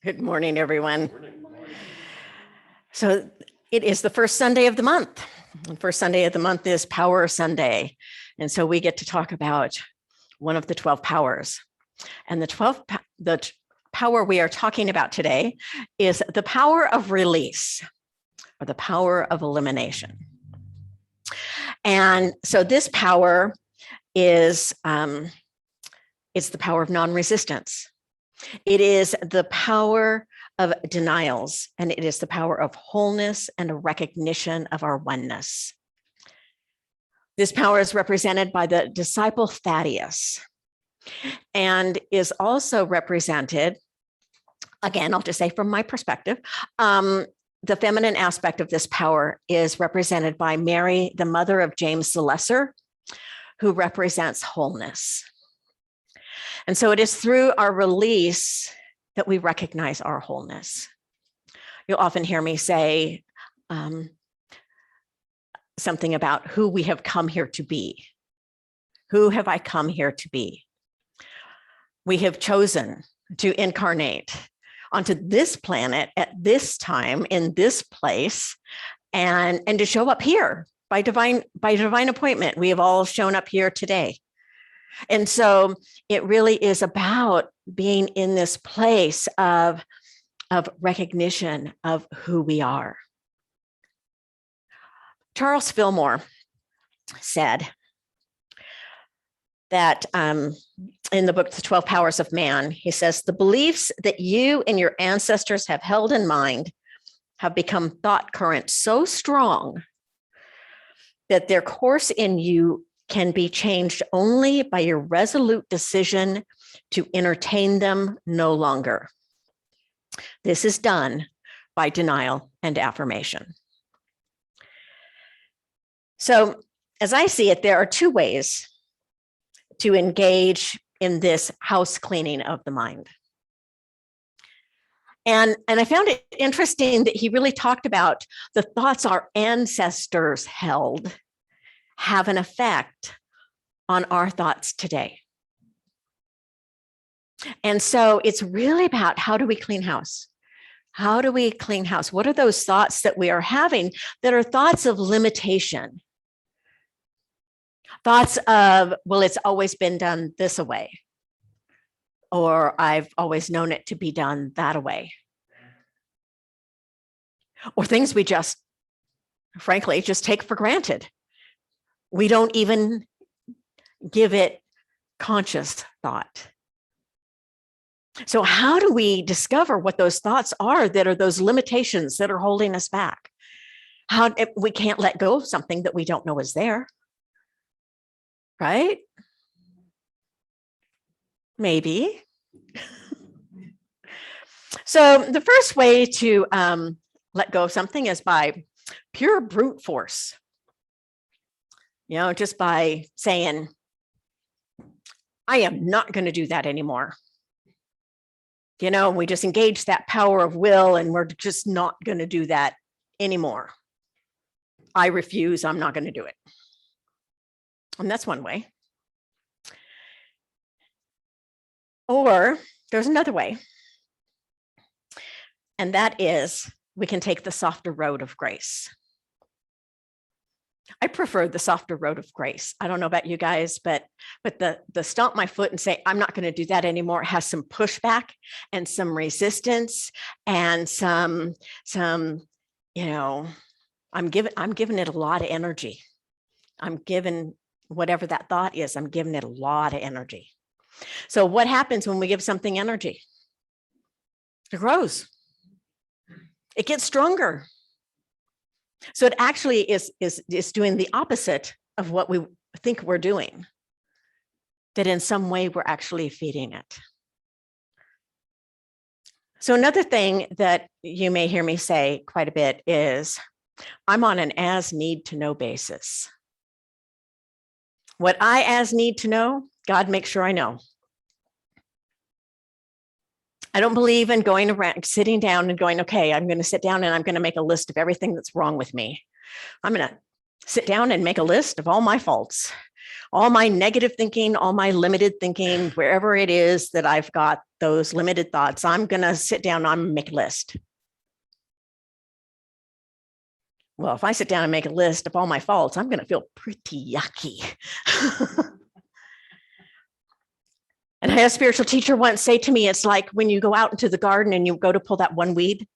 Good morning, everyone. So it is the first Sunday of the month. The first Sunday of the month is Power Sunday. And so we get to talk about one of the 12 powers. And the power we are talking about today is the power of release, or the power of elimination. And so this power is it's the power of non-resistance. It is the power of denials, and it is the power of wholeness and a recognition of our oneness. This power is represented by the disciple Thaddeus and is also represented, again, I'll just say from my perspective, the feminine aspect of this power is represented by Mary, the mother of James the Lesser, who represents wholeness. And so it is through our release that we recognize our wholeness. You'll often hear me say something about who we have come here to be. Who have I come here to be? We have chosen to incarnate onto this planet at this time, in this place, and to show up here by divine appointment. We have all shown up here today. And so it really is about being in this place of recognition of who we are. Charles Fillmore said that in the book, The 12 Powers of Man, he says, the beliefs that you and your ancestors have held in mind have become thought currents so strong that their course in you can be changed only by your resolute decision to entertain them no longer. This is done by denial and affirmation. So, as I see it, there are two ways to engage in this house cleaning of the mind. And I found it interesting that he really talked about the thoughts our ancestors held have an effect on our thoughts today. And so it's really about, how do we clean house? How do we clean house? What are those thoughts that we are having that are thoughts of limitation? Thoughts of, well, it's always been done this way, or I've always known it to be done that way. Or things we just, frankly, just take for granted. We don't even give it conscious thought. So how do we discover what those thoughts are that are those limitations that are holding us back? How we can't let go of something that we don't know is there, right? Maybe. So the first way to let go of something is by pure brute force. Just by saying, I am not going to do that anymore. We just engage that power of will, and we're just not going to do that anymore. I refuse, I'm not going to do it. And that's one way. Or there's another way. And that is, we can take the softer road of grace. I prefer the softer road of grace. I don't know about you guys, but the stomp my foot and say, I'm not going to do that anymore, has some pushback and some resistance and some, I'm giving it a lot of energy. I'm giving whatever that thought is, I'm giving it a lot of energy. So what happens when we give something energy? It grows. It gets stronger. So it actually is doing the opposite of what we think we're doing, that in some way we're actually feeding it. So another thing that you may hear me say quite a bit is, I'm on an as need to know basis. What I as need to know, God makes sure I know. I don't believe in going around, sitting down and going, okay, I'm going to sit down and I'm going to make a list of everything that's wrong with me. I'm going to sit down and make a list of all my faults. all my negative thinking, all my limited thinking, wherever it is that I've got those limited thoughts, I'm going to sit down, I'm going to make a list. Well, if I sit down and make a list of all my faults, I'm going to feel pretty yucky. And I had a spiritual teacher once say to me, it's like when you go out into the garden and you go to pull that one weed.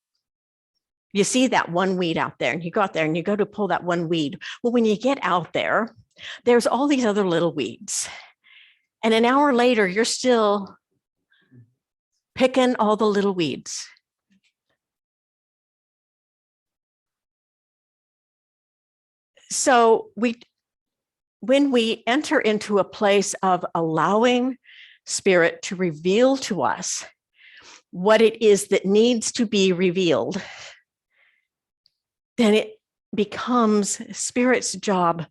You see that one weed out there and you go out there and you go to pull that one weed. Well, when you get out there, there's all these other little weeds. And an hour later, you're still picking all the little weeds. So when we enter into a place of allowing Spirit to reveal to us what it is that needs to be revealed, then it becomes Spirit's job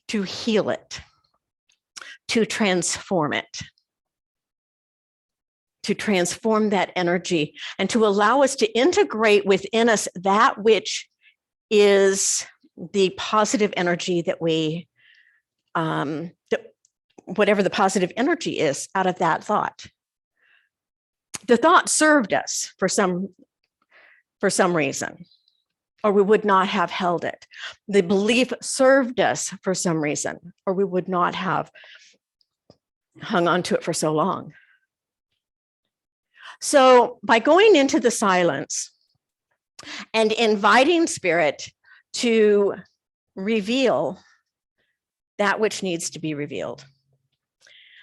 to heal it, to transform it, to transform that energy, and to allow us to integrate within us that which is the positive energy that we, whatever the positive energy is out of that thought. The thought served us for some reason, or we would not have held it. The belief served us for some reason, or we would not have hung on to it for so long. So by going into the silence and inviting Spirit to reveal that which needs to be revealed.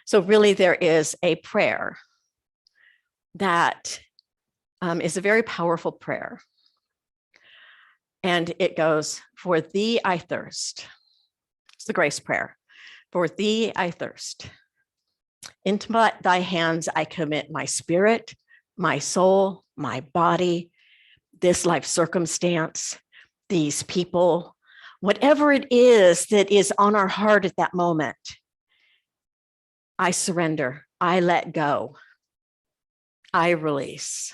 So really there is a prayer that is a very powerful prayer. And it goes, "For thee I thirst." It's the grace prayer. "For thee I thirst. Into thy hands I commit my spirit, my soul, my body, this life circumstance, these people, whatever it is that is on our heart at that moment. I surrender, I let go, I release.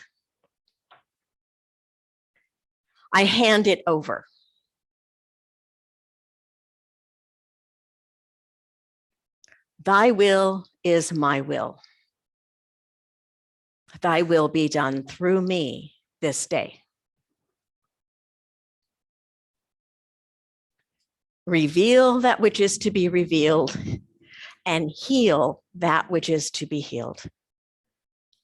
I hand it over. Thy will is my will. Thy will be done through me this day. Reveal that which is to be revealed and heal that which is to be healed,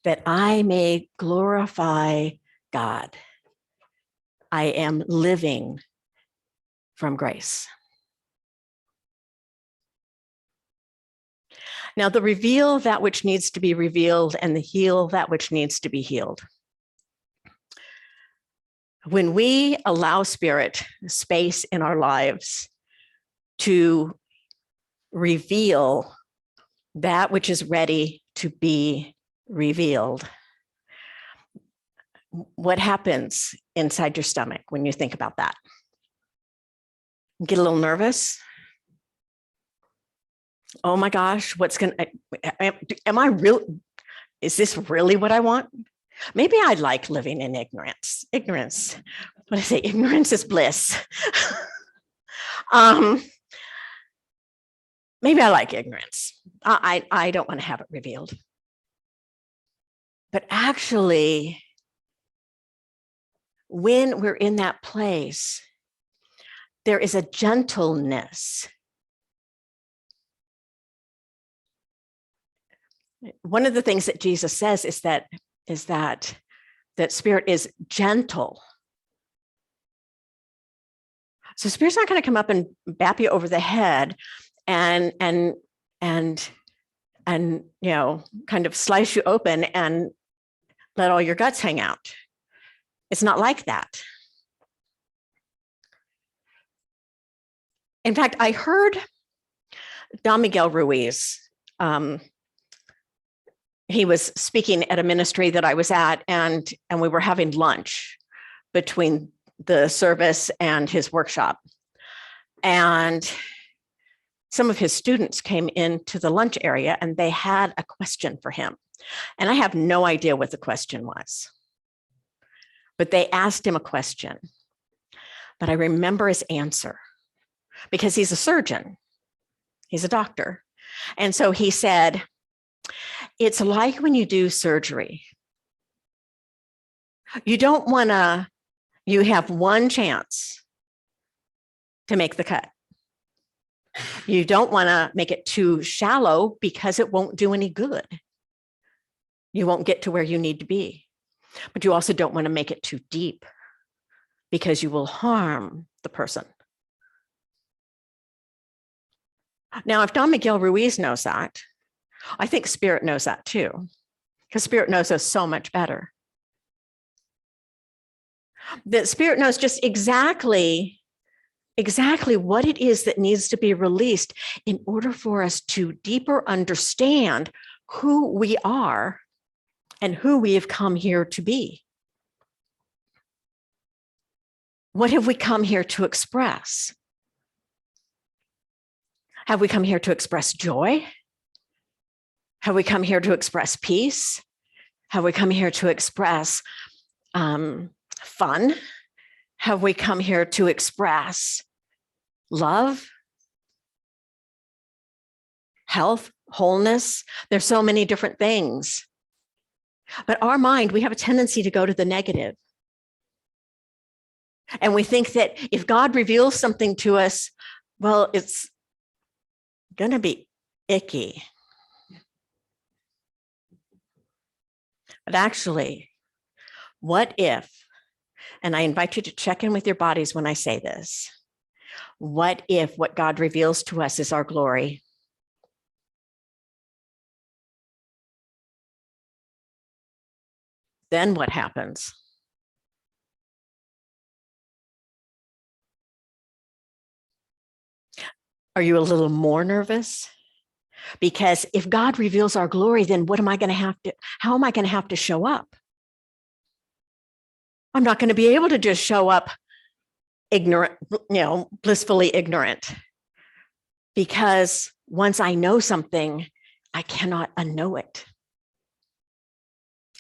that I may glorify God. I am living from grace." Now, the reveal that which needs to be revealed and the heal that which needs to be healed. When we allow Spirit space in our lives to reveal that which is ready to be revealed, what happens inside your stomach when you think about that? Get a little nervous? Oh my gosh, am I real? Is this really what I want? Maybe I like living in ignorance. What I say, ignorance is bliss. Maybe I like ignorance. I don't want to have it revealed. But actually, when we're in that place, there is a gentleness. One of the things that Jesus says is that Spirit is gentle. So Spirit's not going to come up and bap you over the head and kind of slice you open and let all your guts hang out. It's not like that. In fact, I heard Don Miguel Ruiz. He was speaking at a ministry that I was at, and we were having lunch between the service and his workshop. And some of his students came into the lunch area and they had a question for him. And I have no idea what the question was, but they asked him a question. But I remember his answer because he's a surgeon, he's a doctor. And so he said, it's like when you do surgery. You don't want to, you have one chance to make the cut. You don't want to make it too shallow because it won't do any good. You won't get to where you need to be. But you also don't want to make it too deep because you will harm the person. Now, if Don Miguel Ruiz knows that, I think Spirit knows that too, because Spirit knows us so much better. That Spirit knows just exactly what it is that needs to be released in order for us to deeper understand who we are and who we have come here to be. What have we come here to express? Have we come here to express joy? Have we come here to express peace? Have we come here to express fun? Have we come here to express love, health, wholeness? There's so many different things. But our mind, we have a tendency to go to the negative. And we think that if God reveals something to us, well, it's going to be icky. But actually, what if, and I invite you to check in with your bodies when I say this, what if what God reveals to us is our glory? Then what happens? Are you a little more nervous? Because if God reveals our glory, then how am I going to have to show up? I'm not going to be able to just show up ignorant, blissfully ignorant. Because once I know something, I cannot unknow it.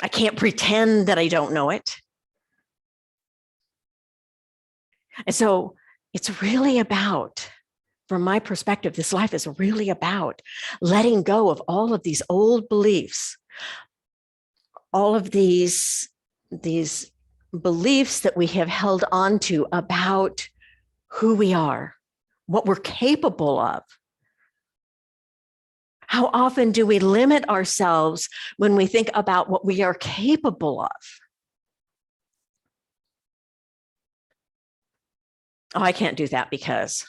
I can't pretend that I don't know it. And so it's really about, from my perspective, this life is really about letting go of all of these old beliefs, all of these beliefs that we have held on to about who we are, what we're capable of. How often do we limit ourselves when we think about what we are capable of? Oh, I can't do that because.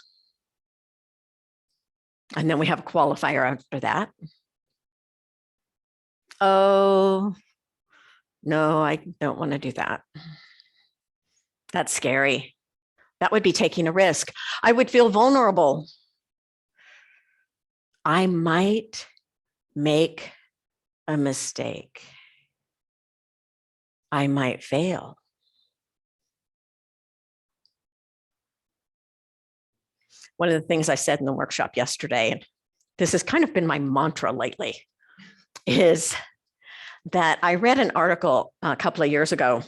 And then we have a qualifier after that. Oh, no, I don't want to do that. That's scary. That would be taking a risk. I would feel vulnerable. I might make a mistake. I might fail. One of the things I said in the workshop yesterday, and this has kind of been my mantra lately, is that I read an article a couple of years ago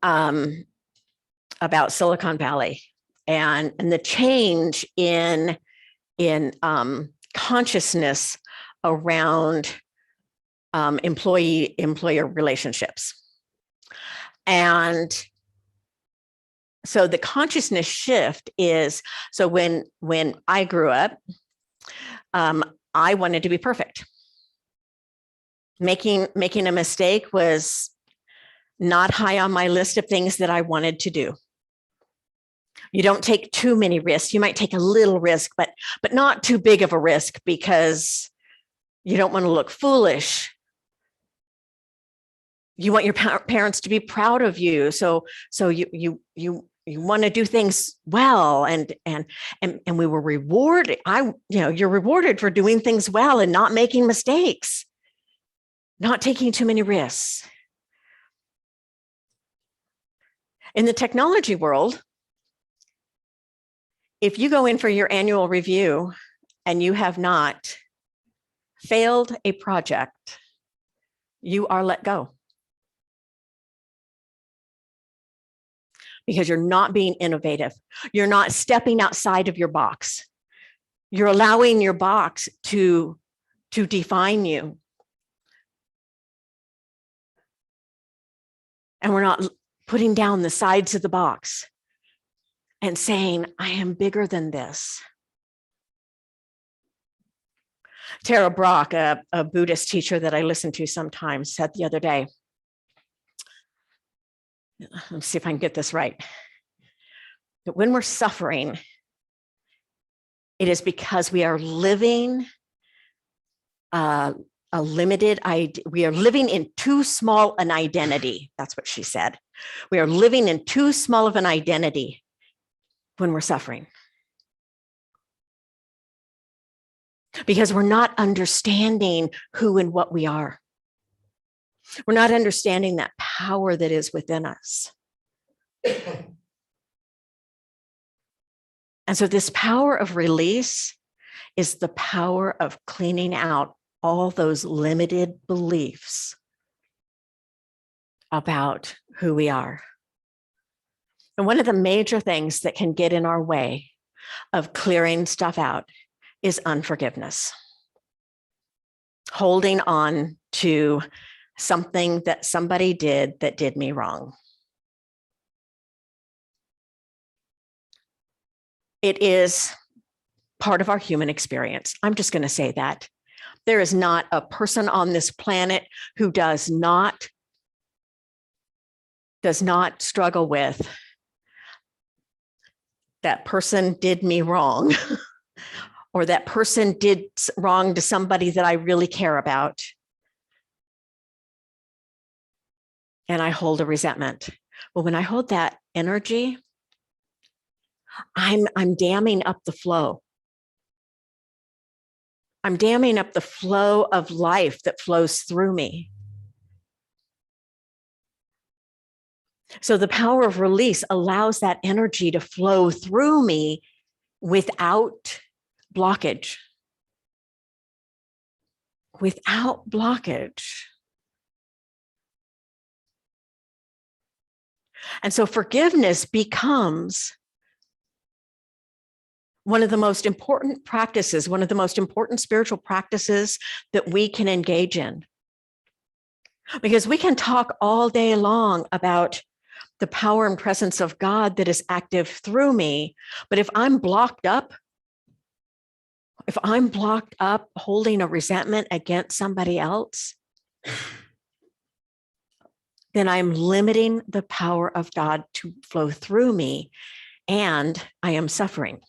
about Silicon Valley and the change in consciousness around employer relationships. And so the consciousness shift is, so when I grew up, I wanted to be perfect. Making a mistake was not high on my list of things that I wanted to do. You don't take too many risks. You might take a little risk, but not too big of a risk because you don't want to look foolish. You want your parents to be proud of you. So you want to do things well, and we were rewarded. You're rewarded for doing things well and not making mistakes, not taking too many risks. In the technology world, if you go in for your annual review and you have not failed a project, you are let go. Because you're not being innovative. You're not stepping outside of your box. You're allowing your box to define you. And we're not putting down the sides of the box and saying, I am bigger than this. Tara Brach, a Buddhist teacher that I listen to sometimes, said the other day, let's see if I can get this right, that when we're suffering, it is because we are living a limited idea. We are living in too small an identity. That's what she said. We are living in too small of an identity when we're suffering. Because we're not understanding who and what we are. We're not understanding that power that is within us. And so this power of release is the power of cleaning out all those limited beliefs about who we are. And one of the major things that can get in our way of clearing stuff out is unforgiveness. Holding on to something that somebody did that did me wrong. It is part of our human experience. I'm just going to say that. There is not a person on this planet who does not struggle with that person did me wrong or that person did wrong to somebody that I really care about. And I hold a resentment. Well, when I hold that energy, I'm damming up the flow. I'm damming up the flow of life that flows through me. So the power of release allows that energy to flow through me without blockage. Without blockage. And so forgiveness becomes one of the most important practices, one of the most important spiritual practices that we can engage in. Because we can talk all day long about the power and presence of God that is active through me. But if I'm blocked up holding a resentment against somebody else, then I'm limiting the power of God to flow through me, and I am suffering.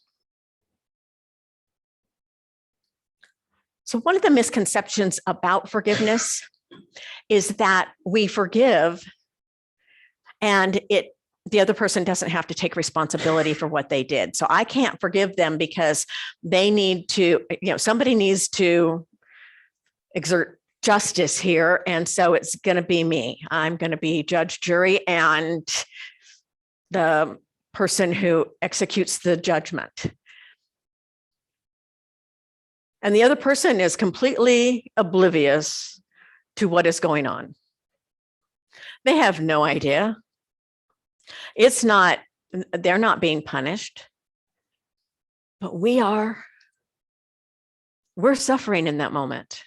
So one of the misconceptions about forgiveness is that we forgive and the other person doesn't have to take responsibility for what they did. So I can't forgive them because they need to, somebody needs to exert justice here. And so it's going to be me. I'm going to be judge, jury, and the person who executes the judgment. And the other person is completely oblivious to what is going on. They have no idea. They're not being punished, but we're suffering in that moment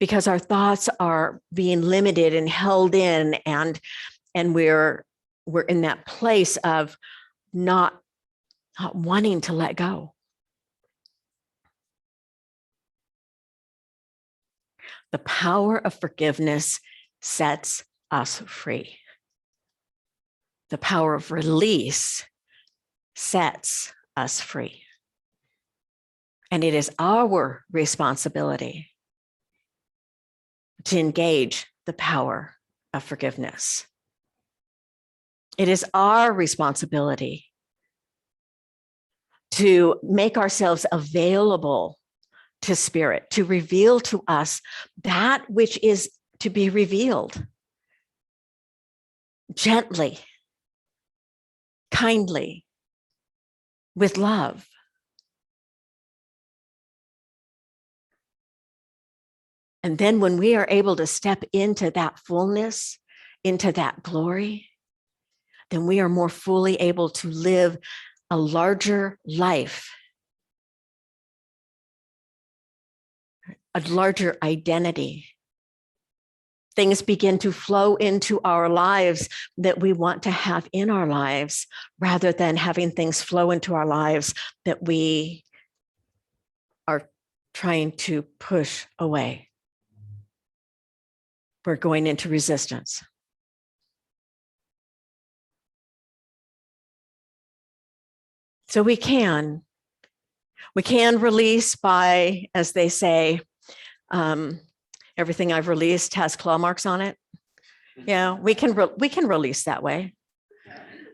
because our thoughts are being limited and held in, and we're in that place of not wanting to let go. The power of forgiveness sets us free. The power of release sets us free. And it is our responsibility to engage the power of forgiveness. It is our responsibility to make ourselves available to Spirit, to reveal to us that which is to be revealed gently, kindly, with love. And then when we are able to step into that fullness, into that glory, then we are more fully able to live a larger life a larger identity. Things begin to flow into our lives that we want to have in our lives, rather than having things flow into our lives that we are trying to push away. We're going into resistance. So we can release by, as they say, everything I've released has claw marks on it. Yeah, we can release that way.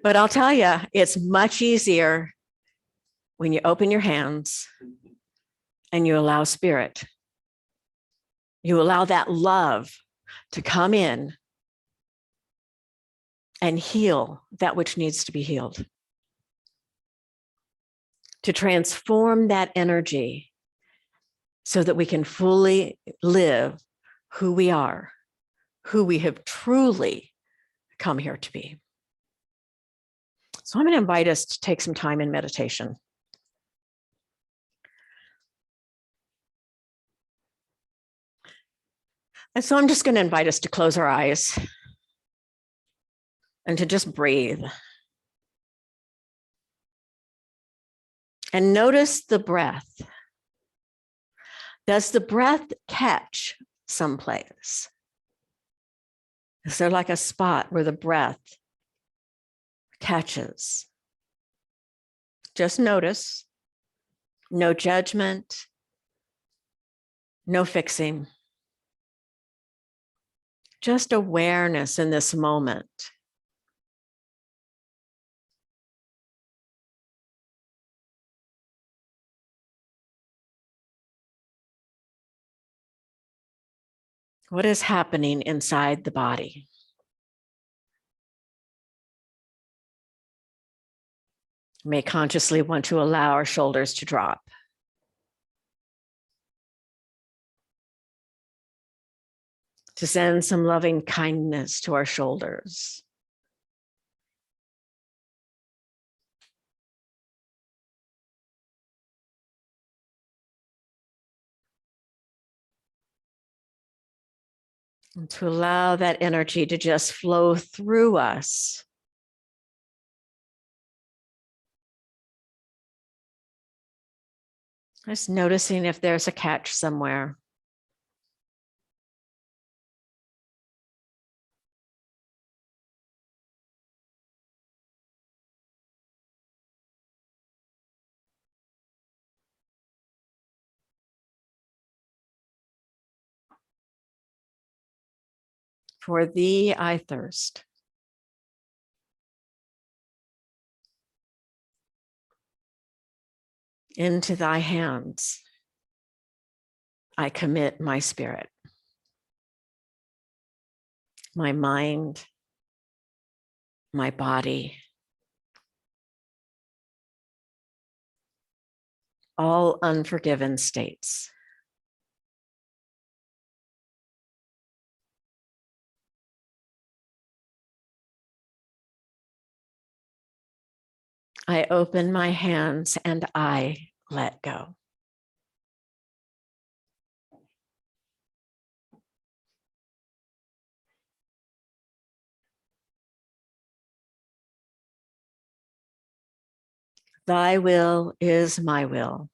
But I'll tell you, it's much easier when you open your hands and you allow spirit. You allow that love to come in and heal that which needs to be healed. To transform that energy so that we can fully live who we are, who we have truly come here to be. So I'm going to invite us to take some time in meditation. And so I'm just going to invite us to close our eyes and to just breathe. And notice the breath. Does the breath catch someplace? Is there like a spot where the breath catches? Just notice. No judgment, no fixing. Just awareness in this moment. What is happening inside the body? We may consciously want to allow our shoulders to drop. To send some loving kindness to our shoulders. And to allow that energy to just flow through us. Just noticing if there's a catch somewhere. For thee I thirst. Into thy hands I commit my spirit, my mind, my body, all unforgiven states. I open my hands and I let go. Thy will is my will.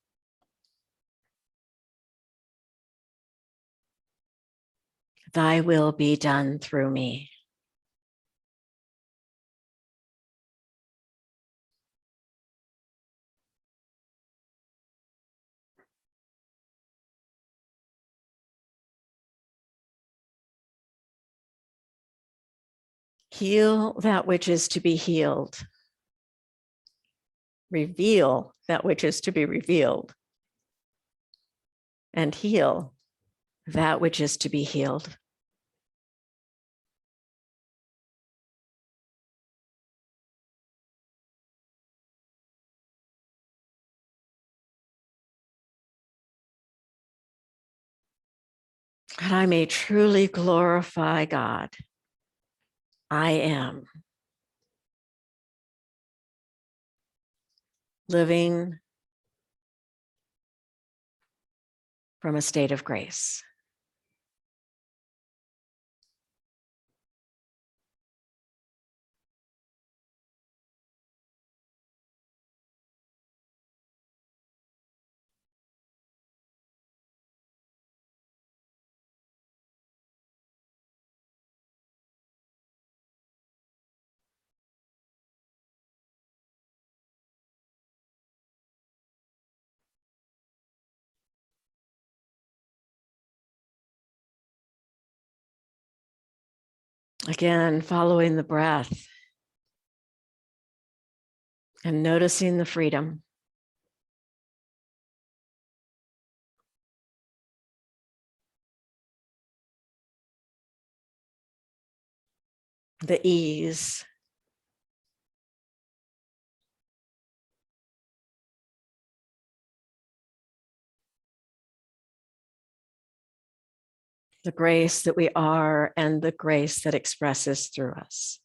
Thy will be done through me. Heal that which is to be healed. Reveal that which is to be revealed. And heal that which is to be healed. And I may truly glorify God. I am living from a state of grace. Again, following the breath and noticing the freedom. The ease. The grace that we are and the grace that expresses through us.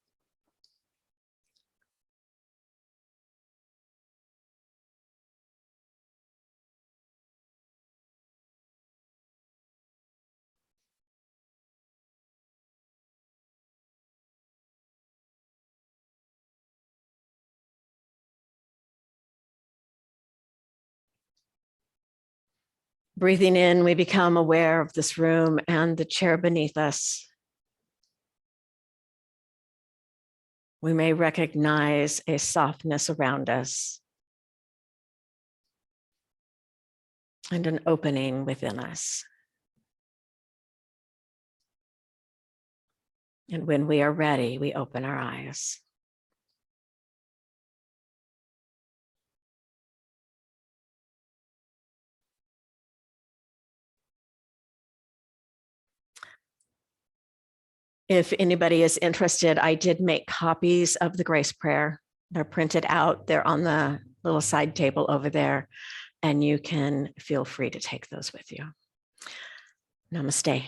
Breathing in, we become aware of this room and the chair beneath us. We may recognize a softness around us and an opening within us. And when we are ready, we open our eyes. If anybody is interested, I did make copies of the grace prayer. They're printed out. They're on the little side table over there, and you can feel free to take those with you. Namaste.